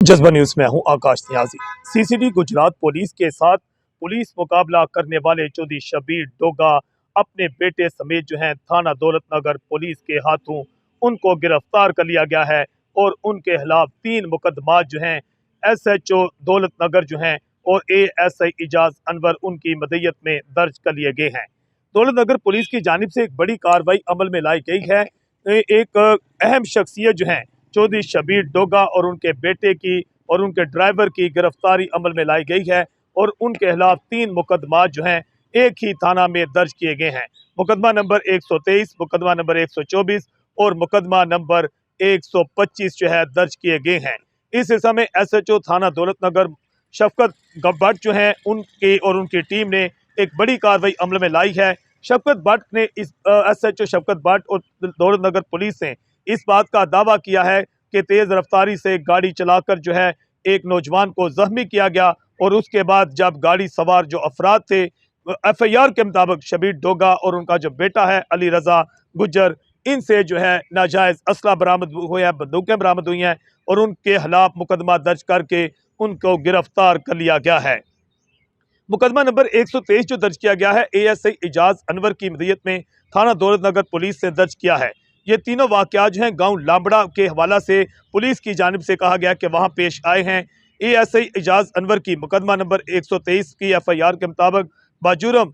जज्बा न्यूज में हूं आकाश नियाजी। सीसीडी गुजरात पुलिस के साथ पुलिस मुकाबला करने वाले चौधरी शबीर डोगा अपने बेटे समेत जो हैं थाना दौलत नगर पुलिस के हाथों उनको गिरफ्तार कर लिया गया है और उनके खिलाफ 3 मुकदमात जो हैं SHO दौलत नगर जो हैं और ASI इजाज अनवर उनकी मदयत में दर्ज कर लिए गए हैं। दौलत नगर पुलिस की जानिब से एक बड़ी कार्रवाई अमल में लाई गई है। एक अहम शख्सियत जो हैं चौधरी शबीर डोगा और उनके बेटे की और उनके ड्राइवर की गिरफ्तारी अमल में लाई गई है और उनके खिलाफ 3 मुकदमात जो हैं एक ही थाना में दर्ज किए गए हैं। मुकदमा नंबर 123, मुकदमा नंबर 124 और मुकदमा नंबर 125 जो है दर्ज किए गए हैं। इस सिलसिले में SHO थाना दौलत नगर शफकत भट्ट जो हैं उनकी और उनकी टीम ने एक बड़ी कार्रवाई अमल में लाई है। शफकत भट्ट ने इस SHO शफकत भट्ट और दौलत नगर पुलिस ने इस बात का दावा किया है कि तेज रफ्तारी से गाड़ी चलाकर जो है एक नौजवान को जख्मी किया गया और उसके बाद जब गाड़ी सवार जो अफराद थे FIR के मुताबिक शबीर डोगा और उनका जो बेटा है अली रजा गुज्जर, इनसे जो है नाजायज असला बरामद हुए हैं, बंदूकें बरामद हुई हैं और उनके खिलाफ मुकदमा दर्ज करके उनको गिरफ्तार कर लिया गया है। मुकदमा नंबर 123 जो दर्ज किया गया है ASI इजाज अनवर की मदयत में थाना दौलत नगर पुलिस ने दर्ज किया है। ये तीनों वाक़यात जो हैं गांव लांबड़ा के हवाला से पुलिस की जानिब से कहा गया कि वहां पेश आए हैं। ASI इजाज अनवर की मुकदमा नंबर 123 की FIR के मुताबिक बाजुरम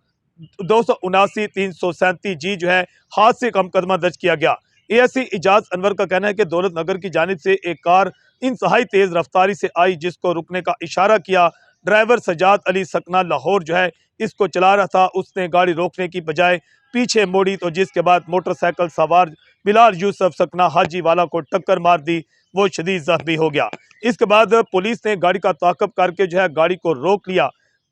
279-337G जो है हादसे का मुकदमा दर्ज किया गया। ASI इजाज अनवर का कहना है कि दौलत नगर की जानिब से एक कार इंतहाई तेज रफ्तारी से आई जिसको रुकने का इशारा किया। ड्राइवर सजाद अली सकना लाहौर जो है इसको चला रहा था, उसने गाड़ी रोकने की बजाय पीछे मोड़ी तो जिसके बाद मोटरसाइकिल सवार बिलाल यूसुफ सकना हाजी वाला को टक्कर मार दी, वो शदीद जख्मी हो गया। इसके बाद पुलिस ने गाड़ी का ताक़ब करके जो है गाड़ी को रोक लिया।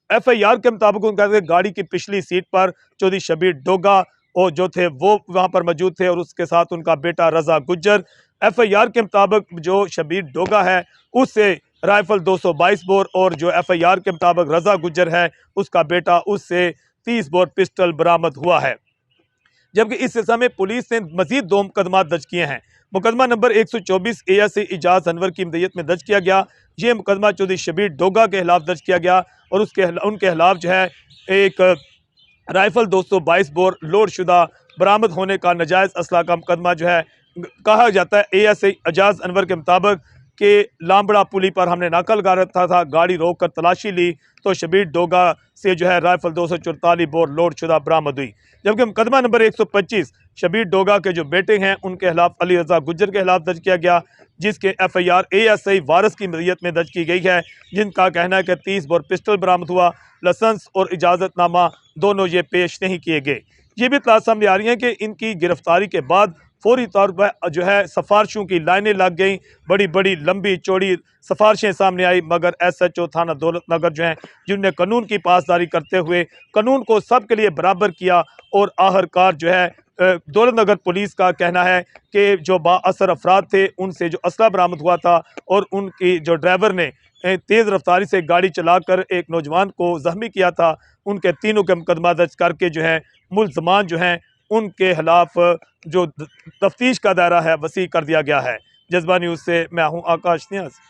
FIR के मुताबिक उनका गाड़ी की पिछली सीट पर चौधरी शबीर डोगा और जो थे वो वहां पर मौजूद थे और उसके साथ उनका बेटा रजा गुज्जर। FIR के मुताबिक जो शबीर डोगा है उससे राइफल 222 बोर और जो FIR के मुताबिक रजा गुज्जर है उसका बेटा उससे 30 बोर पिस्टल बरामद हुआ है। जबकि इस सिलसिले में पुलिस ने मजीद 2 मुकदमा दर्ज किए हैं। मुकदमा नंबर 124 ASI इजाज अनवर की मदयत में दर्ज किया गया। ये मुकदमा चौधरी शबीर डोगा के खिलाफ दर्ज किया गया और उनके खिलाफ जो है एक राइफल 222 बोर लोड शुदा बरामद होने का नाजायज असला का मुकदमा जो है कहा जाता है। ASI इजाज अनवर के मुताबिक कि लांबड़ा पुली पर हमने नाका लगा रखा था, गाड़ी रोक कर तलाशी ली तो शबीर डोगा से जो है राइफल 244 बोर लोड शुदा बरामद हुई। जबकि मुकदमा नंबर 125 शबीर डोगा के जो बेटे हैं उनके खिलाफ अली रजा गुज्जर के खिलाफ दर्ज किया गया, जिसके FIR ASI वारिस की मदयत में दर्ज की गई है, जिनका कहना है कि 30 बोर पिस्टल बरामद हुआ। लाइसेंस और इजाज़तनामा दोनों ये पेश नहीं किए गए। ये भी इत्तलात सामने आ रही हैं कि इनकी गिरफ्तारी के बाद फौरी तौर पर जो है सिफारिशों की लाइनें लग गई, बड़ी बड़ी लंबी चौड़ी सिफारिशें सामने आई, मगर SHO थाना दौलत नगर जो हैं जिनने कानून की पासदारी करते हुए कानून को सबके लिए बराबर किया और आखिरकार जो है दौलत नगर पुलिस का कहना है कि जो बाअसर अफराद थे उनसे जो असला बरामद हुआ था और उनकी जो ड्राइवर ने तेज़ रफ्तारी से गाड़ी चलाकर एक नौजवान को जख्मी किया था, उनके तीनों के मुकदमा दर्ज करके जो है मुल्ज़मान जो हैं उनके खिलाफ जो तफ्तीश का दायरा है वसी कर दिया गया है। जज्बा न्यूज़ से मैं हूँ आकाश नियाज़।